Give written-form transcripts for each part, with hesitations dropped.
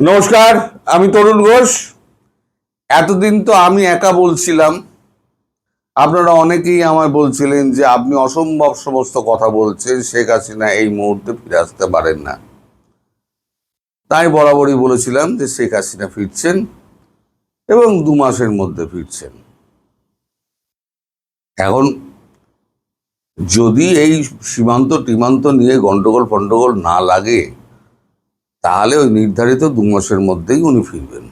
নমস্কার, আমি তরুণ ঘোষ। এতদিন তো আমি একা বলছিলাম। আপনারা অনেকেই আমায় বলছিলেন যে আপনি অসম্ভব সমস্ত কথা বলছেন, শেখ হাসিনা এই মুহূর্তে ফিরে আসতে পারেন না। তাই বরাবরই বলেছিলাম যে শেখ হাসিনা ফিরছেন এবং 2 মাসের মধ্যে ফিরছেন। এখন যদি এই সীমান্ত নিয়ে গন্ডগোল ফন্ডগোল না লাগে, তাহলে ওই নির্ধারিত 2 মাসের মধ্যেই উনি ফিরবেন।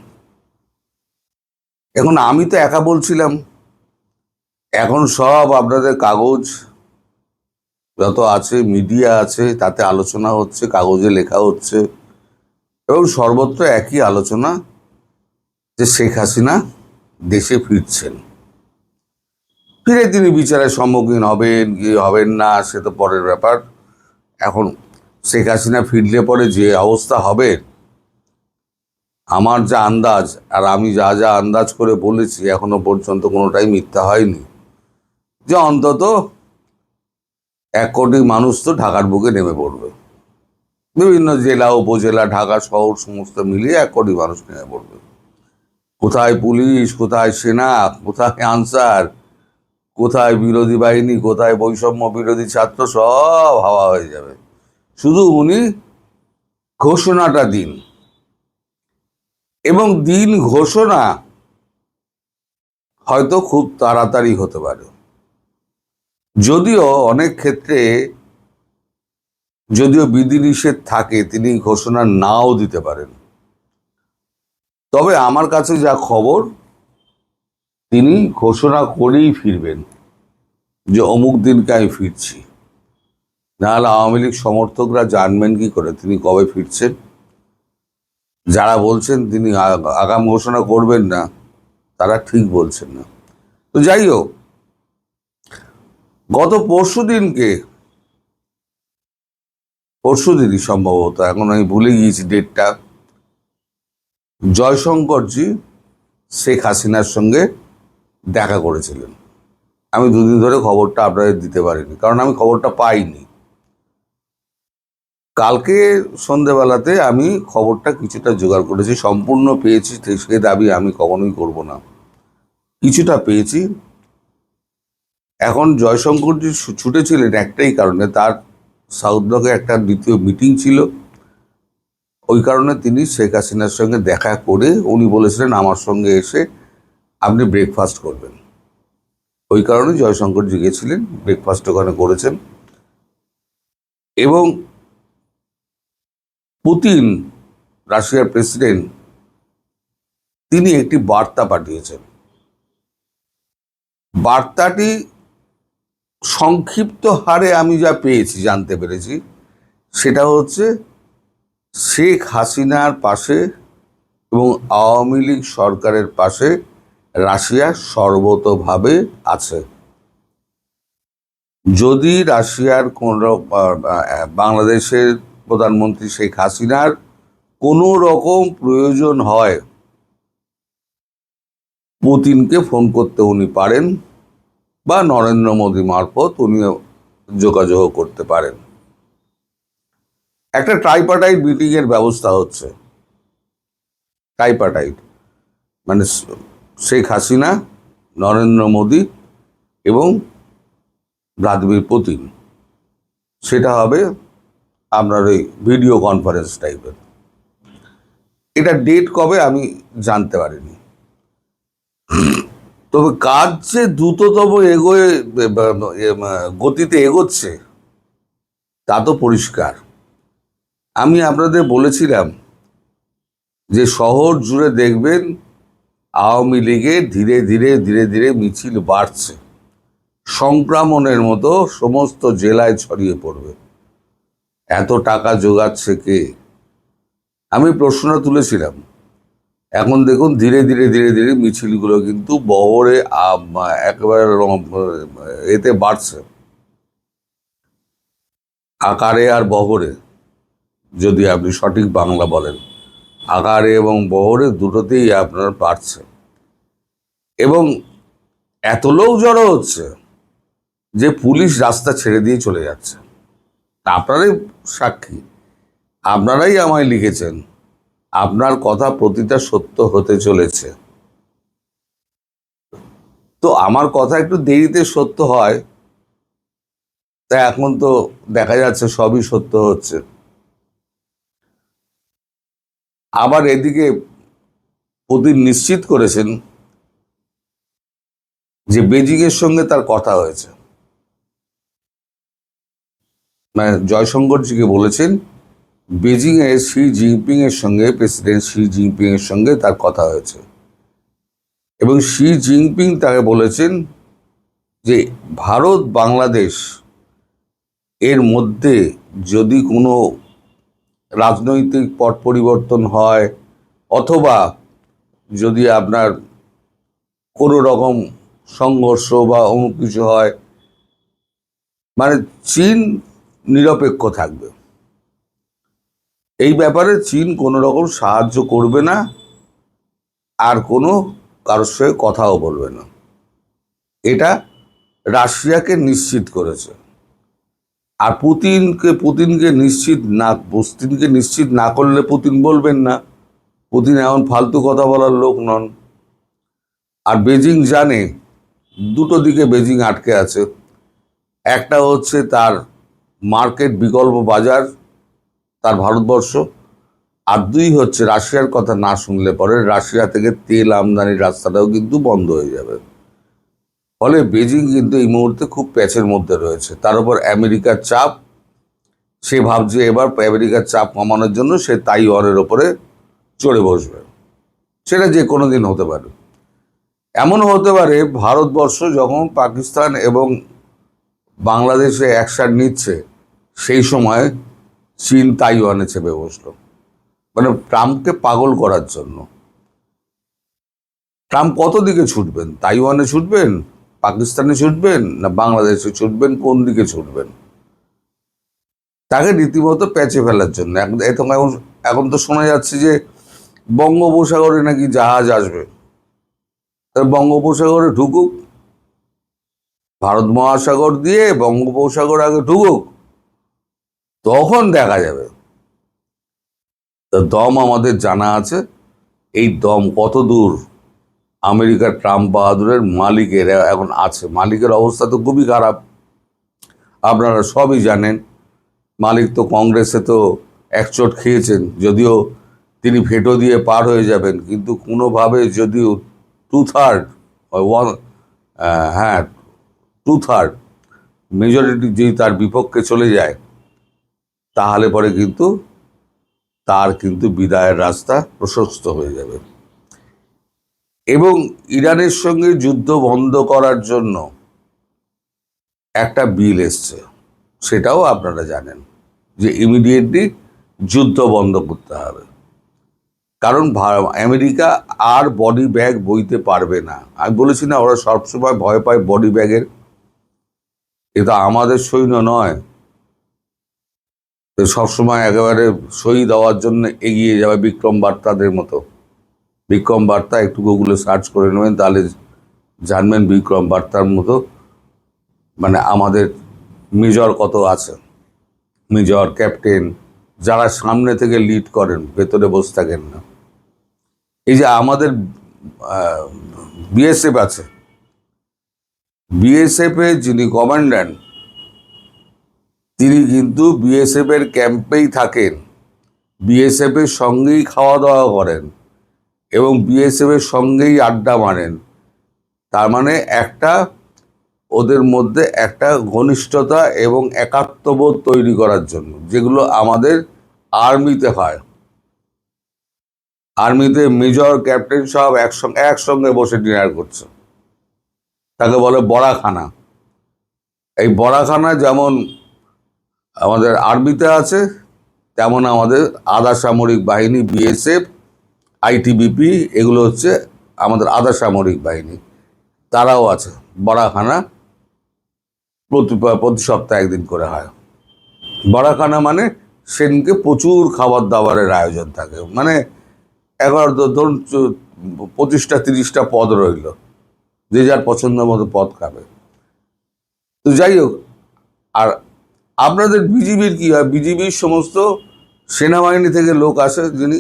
এখন আমি তো একা বলছিলাম, এখন সব আপনাদের কাগজ যত আছে, মিডিয়া আছে, তাতে আলোচনা হচ্ছে, কাগজে লেখা হচ্ছে এবং সর্বত্র একই আলোচনা যে শেখ হাসিনা দেশে ফিরছেন। ফিরে তিনি বিচারের সম্মুখীন হবেন কি হবেন না সে তো পরের ব্যাপার। এখন শেখ হাসিনা ফিরলে পরে যে অবস্থা হবে, আমার যা আন্দাজ, আর আমি যা যা আন্দাজ করে বলেছি এখনো পর্যন্ত কোনোটাই মিথ্যা হয়নি, যে অন্তত 1 কোটি মানুষ তো ঢাকার বুকে নেমে পড়বে। বিভিন্ন জেলা, উপজেলা, ঢাকা শহর সমস্ত মিলিয়ে 1 কোটি মানুষ নেমে পড়বে। কোথায় পুলিশ, কোথায় সেনা, কোথায় আনসার, কোথায় বিরোধী বাহিনী, কোথায় বৈষম্য বিরোধী ছাত্র, সব হাওয়া হয়ে যাবে। শুধু উনি ঘোষণাটা দিন, এবং দিন ঘোষণা হয়তো খুব তাড়াতাড়ি হতে পারে। যদিও অনেক ক্ষেত্রে বিধিনিষেধ থাকে, তিনি ঘোষণা নাও দিতে পারেন। তবে আমার কাছে যা খবর, তিনি ঘোষণা করেই ফিরবেন যে অমুক দিনকে আমি ফিরছি। নাহলে আওয়ামী লীগ সমর্থকরা জানবেন কি করে তিনি কবে ফিরছেন? যারা বলছেন তিনি আগাম ঘোষণা করবেন না, তারা ঠিক বলছেন না। তো যাই হোক, গত পরশুদিনই সম্ভবত, এখন আমি ভুলে গিয়েছি ডেটটা, জয়শঙ্করজি শেখ হাসিনার সঙ্গে দেখা করেছিলেন। আমি 2 দিন ধরে খবরটা আপনাদের দিতে পারিনি, কারণ আমি খবরটা পাইনি। কালকে সন্ধেবেলাতে আমি খবরটা কিছুটা জোগাড় করেছি, সম্পূর্ণ পেয়েছি সে দাবি আমি কখনোই করব না, কিছুটা পেয়েছি। এখন জয়শঙ্করজি ছুটেছিলেন একটাই কারণে, তার সাউথ ব্লকে একটা দ্বিতীয় মিটিং ছিল। ওই কারণে তিনি শেখ হাসিনার সঙ্গে দেখা করে উনি বলেছিলেন আমার সঙ্গে এসে আপনি ব্রেকফাস্ট করবেন। ওই কারণে জয়শঙ্করজি গেছিলেন, ব্রেকফাস্ট ওখানে করেছেন। এবং পুতিন, রাশিয়ার প্রেসিডেন্ট, তিনি একটি বার্তা পাঠিয়েছেন। বার্তাটি সংক্ষিপ্ত হারে আমি যা পেয়েছি, জানতে পেরেছি, সেটা হচ্ছে শেখ হাসিনার পাশে এবং আওয়ামী লীগ সরকারের পাশে রাশিয়া সর্বতোভাবে আছে। যদি রাশিয়ার বাংলাদেশের প্রধানমন্ত্রী শেখ হাসিনার কোনো রকম প্রয়োজন হয়, পুতিনকে ফোন করতে উনি পারেন, বা নরেন্দ্র মোদী মারফত উনি যোগাযোগ করতে পারেন। একটা ট্রাইপার্টাইট মিটিং এর ব্যবস্থা হচ্ছে। ট্রাইপার্টাইট মানে শেখ হাসিনা, নরেন্দ্র মোদী এবং ভ্লাদিমির পুতিন। সেটা হবে আপনার ওই ভিডিও কনফারেন্স টাইপের। এটা ডেট কবে আমি জানতে পারিনি, তবে কাজ যে দ্রুততম গতিতে এগোচ্ছে তা তো পরিষ্কার। আমি আপনাদের বলেছিলাম যে শহর জুড়ে দেখবেন আওয়ামী লীগের ধীরে ধীরে ধীরে ধীরে মিছিল বাড়ছে, সংক্রমণের মতো সমস্ত জেলায় ছড়িয়ে পড়বে। এত টাকা জোগাচ্ছে কে? আমি প্রশ্নটা তুলেছিলাম। এখন দেখুন ধীরে ধীরে ধীরে ধীরে মিছিলগুলো কিন্তু বহরে একেবারে এতে বাড়ছে, আকারে আর বহরে, যদি আপনি সঠিক বাংলা বলেন। আকারে এবং বহরে দুটোতেই আপনার বাড়ছে, এবং এত লোক জড়ো হচ্ছে যে পুলিশ রাস্তা ছেড়ে দিয়ে চলে যাচ্ছে। আপনারাই সাক্ষী, আপনারাই আমায় লিখেছেন আপনার কথা প্রতিটা সত্য হতে চলেছে। তো আমার কথা একটু দেরিতে সত্য হয়, তা এখন তো দেখা যাচ্ছে সবই সত্য হচ্ছে। আবার এদিকে পুতিন নিশ্চিত করেছেন যে বেজিং এর সঙ্গে তার কথা হয়েছে, মানে জয়শঙ্করজিকে বলেছেন বেজিং এ শি জিনপিং এর সঙ্গে, প্রেসিডেন্ট শি জিনপিং এর সঙ্গে তার কথা হয়েছে এবং শি জিনপিং তাকে বলেছেন যে ভারত বাংলাদেশ এর মধ্যে যদি কোনো রাজনৈতিক পট পরিবর্তন হয় অথবা যদি আপনার কোনো রকম সংঘর্ষ বা অমুক কিছু হয়, মানে চীন নিরপেক্ষ থাকবে। এই ব্যাপারে চীন কোনো রকম সাহায্য করবে না, আর কোনো কারোর সঙ্গে কথাও বলবে না। এটা রাশিয়াকে নিশ্চিত করেছে। আর পুতিনকে নিশ্চিত না করলে পুতিন বলবেন না। পুতিন এমন ফালতু কথা বলার লোক নন। আর বেজিং জানে দুটো দিকে বেজিং আটকে আছে। একটা হচ্ছে তার মার্কেট, বিকল্প বাজার, তার ভারতবর্ষ। আর দুই হচ্ছে রাশিয়ার কথা না শুনলে পরে রাশিয়া থেকে তেল আমদানির রাস্তাটাও কিন্তু বন্ধ হয়ে যাবে। ফলে বেজিং কিন্তু এই মুহূর্তে খুব প্যাচের মধ্যে রয়েছে। তার উপর আমেরিকার চাপ, সে ভাবছে এবার আমেরিকার চাপ কমানোর জন্য সে তাইওয়ানের ওপরে চড়ে বসবে। সেটা যে কোনো দিন হতে পারে। এমন হতে পারে ভারতবর্ষ যখন পাকিস্তান এবং বাংলাদেশে অ্যাকশন নিচ্ছে, সেই সময় চীন তাইওয়ানে চেপে বসলো, মানে ট্রাম্পকে পাগল করার জন্য। ট্রাম্প কত দিকে ছুটবেন? তাইওয়ানে ছুটবেন, পাকিস্তানে ছুটবেন, না বাংলাদেশে ছুটবেন? কোন দিকে ছুটবেন? তাকে রীতিমতো প্যাচে ফেলার জন্য। এখন এখন তো শোনা যাচ্ছে যে বঙ্গোপসাগরে নাকি জাহাজ আসবে। বঙ্গোপসাগরে ঢুকুক, ভারত মহাসাগর দিয়ে বঙ্গোপসাগর আগে ঢুকুক, তখন দেখা যাবে। দম আমাদের জানা আছে। এই দম কত দূর আমেরিকার ট্রাম্প বাহাদুরের মালিকের এখন আছে। মালিকের অবস্থা তো খুবই খারাপ, আপনারা সবই জানেন। মালিক তো কংগ্রেসে তো একচোট খেয়েছেন, যদিও তিনি ভেটো দিয়ে পার হয়ে যাবেন, কিন্তু কোনোভাবে যদিও 2/3 হ্যাঁ 2/3 মেজরিটি যদি তার বিপক্ষে চলে যায়, তাহলে পরে কিন্তু তার কিন্তু বিদায়ের রাস্তা প্রশস্ত হয়ে যাবে। এবং ইরানের সঙ্গে যুদ্ধ বন্ধ করার জন্য একটা বিল এসছে, সেটাও আপনারা জানেন যে ইমিডিয়েটলি যুদ্ধ বন্ধ করতে হবে। কারণ আমেরিকা আর বডি ব্যাগ বইতে পারবে না। আমি বলেছি না, ওরা সবসময় ভয় পায় বডি ব্যাগের। এটা আমাদের সৈন্য নয়, সবসময় একেবারে সই দেওয়ার জন্য এগিয়ে যাবে বিক্রম বার্তাদের মতো। বিক্রম বার্তা একটু গুগলে সার্চ করে নেবেন, তাহলে জানবেন বিক্রম বার্তার মতো মানে আমাদের মেজর কত আছে। মেজর, ক্যাপ্টেন, যারা সামনে থেকে লিড করেন, ভেতরে বসে থাকেন না। এই যে আমাদের বিএসএফ আছে, বিএসএফ এর যিনি কমান্ড্যান্ট, তিনি কিন্তু বিএসএফ এর ক্যাম্পেই থাকেন, বিএসএফ এর সঙ্গেই খাওয়া দাওয়া করেন এবং বিএসএফ এর সঙ্গেই আড্ডা মারেন। তার মানে একটা ওদের মধ্যে একটা ঘনিষ্ঠতা এবং একাত্মবোধ তৈরি করার জন্য, যেগুলো আমাদের আর্মিতে হয়। আর্মিতে মেজর, ক্যাপ্টেন সব একসঙ্গে বসে ডিনার করছে, তাকে বলে বড়াখানা। এই বড়াখানা যেমন আমাদের আর্মিতে আছে, তেমন আমাদের আধা সামরিক বাহিনী, বিএসএফ, আইটিবিপি, এগুলো হচ্ছে আমাদের আধা সামরিক বাহিনী, তারাও আছে। বড়াখানা প্রতি সপ্তাহে একদিন করে হয়। বড়াখানা মানে সেদিনকে প্রচুর খাবার দাবারের আয়োজন থাকে, মানে এগারো ধরুন 25টা 30টা পদ রইল, যে যার পছন্দ মতো পদ খাবে। তো যাই হোক, আর আপনাদের বিজিবির কি হয়? বিজিবির সমস্ত সেনাবাহিনী থেকে লোক আসে, যিনি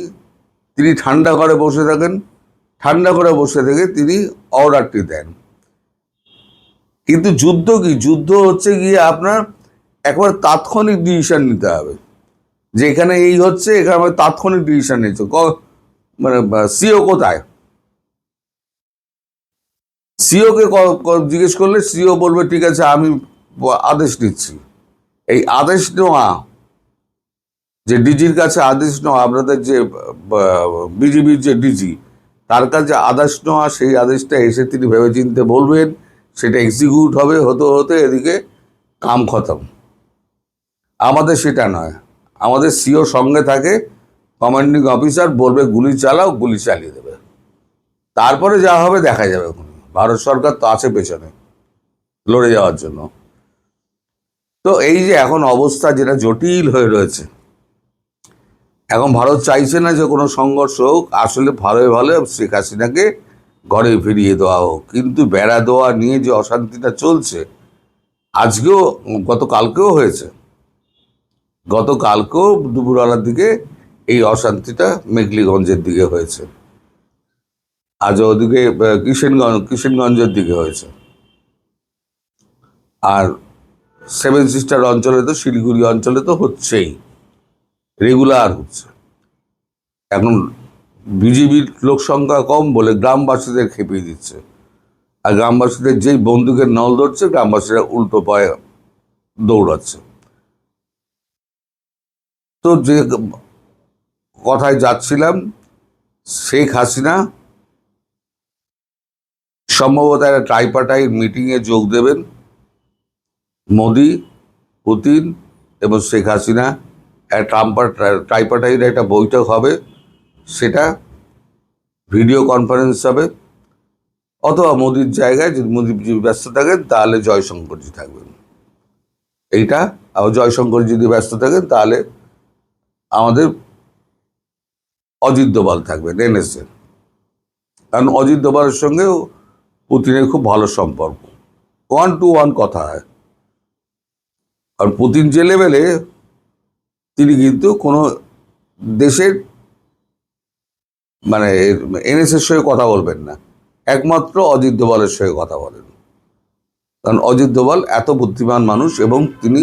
তিনি ঠান্ডা ঘরে বসে থাকেন, ঠান্ডা ঘরে বসে থেকে তিনি অর্ডারটি দেন। কিন্তু যুদ্ধ কি? যুদ্ধ হচ্ছে গিয়ে আপনার একবার তাৎক্ষণিক ডিসিশন নিতে হবে, যে এখানে এই হচ্ছে, এখানে আমার তাৎক্ষণিক ডিসিশন নিচ্ছে। মানে সিও কোথায়? সিওকে জিজ্ঞেস করলে সিও বলবে ঠিক আছে আমি আদেশ নিচ্ছি। এই আদেশ নেওয়া, যে ডিজির কাছে আদেশ নেওয়া, আপনাদের যে বিজিবির যে ডিজি, তার কাছে আদেশ নেওয়া, সেই আদেশটা এসে তিনি ভেবেচিন্তে বলবেন, সেটা এক্সিকিউট হবে, হতে হতে এদিকে কাম খতম। আমাদের সেটা নয়, আমাদের সিও সঙ্গে থাকে, কমান্ডিং অফিসার বলবে গুলি চালাও, গুলি চালিয়ে দেবে, তারপরে যা হবে দেখা যাবে। ভারত সরকার তো আছে পেছনে লড়ে যাওয়ার জন্য। তো এই যে এখন অবস্থা যেটা জটিল হয়ে রয়েছে, এখন ভারত চাইছে না যে কোনো সংঘর্ষ হোক, আসলে ভালো ভালো শেখ হাসিনাকে ঘরে ফিরিয়ে দেওয়া হোক। কিন্তু বেড়া দেওয়া নিয়ে যে অশান্তিটা চলছে, আজকেও, গতকালকেও হয়েছে, গতকালকেও দুপুরবেলার দিকে এই অশান্তিটা মেঘলিগঞ্জের দিকে হয়েছে, আজ ওদিকে কিষেনগঞ্জের দিকে হয়েছে, আর সেভেন সিস্টার অঞ্চলে তো, শিলিগুড়ি অঞ্চলে তো হচ্ছেই, রেগুলার হচ্ছে। এখন বিজিবির লোক সংখ্যা কম বলে গ্রামবাসীদের খেপিয়ে দিচ্ছে, আর গ্রামবাসীদের যেই বন্দুকের নল ধরছে, গ্রামবাসীরা উল্টো পায়ে দৌড়াচ্ছে। তো যে কথায় যাচ্ছিলাম, শেখ হাসিনা সম্ভবত একটা ট্রাইপার্টাইট মিটিংয়ে যোগ দেবেন। মোদি, পুতিন এবং শেখ হাসিনা ট্রাইপার্টাইট একটা বৈঠক হবে, সেটা ভিডিও কনফারেন্স হবে, অথবা মোদির জায়গায় যদি মোদি ব্যস্ত থাকেন তাহলে জয়শঙ্করজি থাকবেন। এইটা, আবার জয়শঙ্কর যদি ব্যস্ত থাকেন তাহলে আমাদের অজিত দোভাল থাকবেন, এনএসএ। কারণ অজিত দোভালের সঙ্গেও পুতিনের খুব ভালো সম্পর্ক, 1-to-1 কথা হয়। আর পুতিন যে লেভেলে, তিনি কিন্তু কোনো দেশের মানে এনএসএর সঙ্গে কথা বলবেন না, একমাত্র অজিত দোভালের সঙ্গে কথা বলেন। কারণ অজিত দোভাল এত বুদ্ধিমান মানুষ, এবং তিনি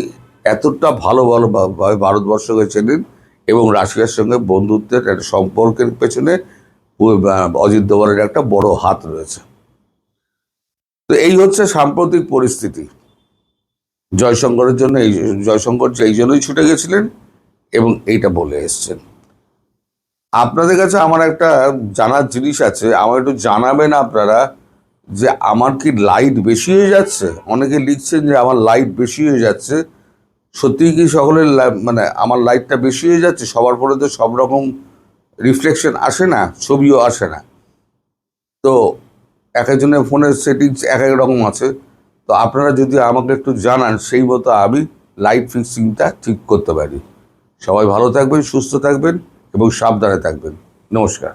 এতটা ভালোভাবে ভারতবর্ষকে চেনেন, এবং রাশিয়ার সঙ্গে বন্ধুত্বের একটা সম্পর্কের পেছনে অজিত দোভালের একটা বড় হাত রয়েছে। তো এই হচ্ছে সাম্প্রতিক পরিস্থিতি। জয়শঙ্করের জন্য, জয়শঙ্কর এই জন্যই ছুটে গেছিলেন এবং এইটা বলে এসছেন। আপনাদের কাছে আমার একটা জানার জিনিস আছে, আমার একটু জানাবেন আপনারা, যে আমার কি লাইট বেশি হয়ে যাচ্ছে? অনেকে লিখছেন যে আমার লাইট বেশি হয়ে যাচ্ছে। সত্যিই কি সকলের মানে আমার লাইটটা বেশি হয়ে যাচ্ছে? সবার পরে তো সব রকম রিফ্লেকশন আসে না, ছবিও আসে না। তো এক একজনের ফোনের সেটিংস এক এক রকম আছে। তো আপনারা যদি আমাকে একটু জানান, সেই মতো আমি লাইট ফিক্সিংটা ঠিক করতে পারি। সবাই ভালো থাকবেন, সুস্থ থাকবেন এবং সাবধানে থাকবেন। নমস্কার।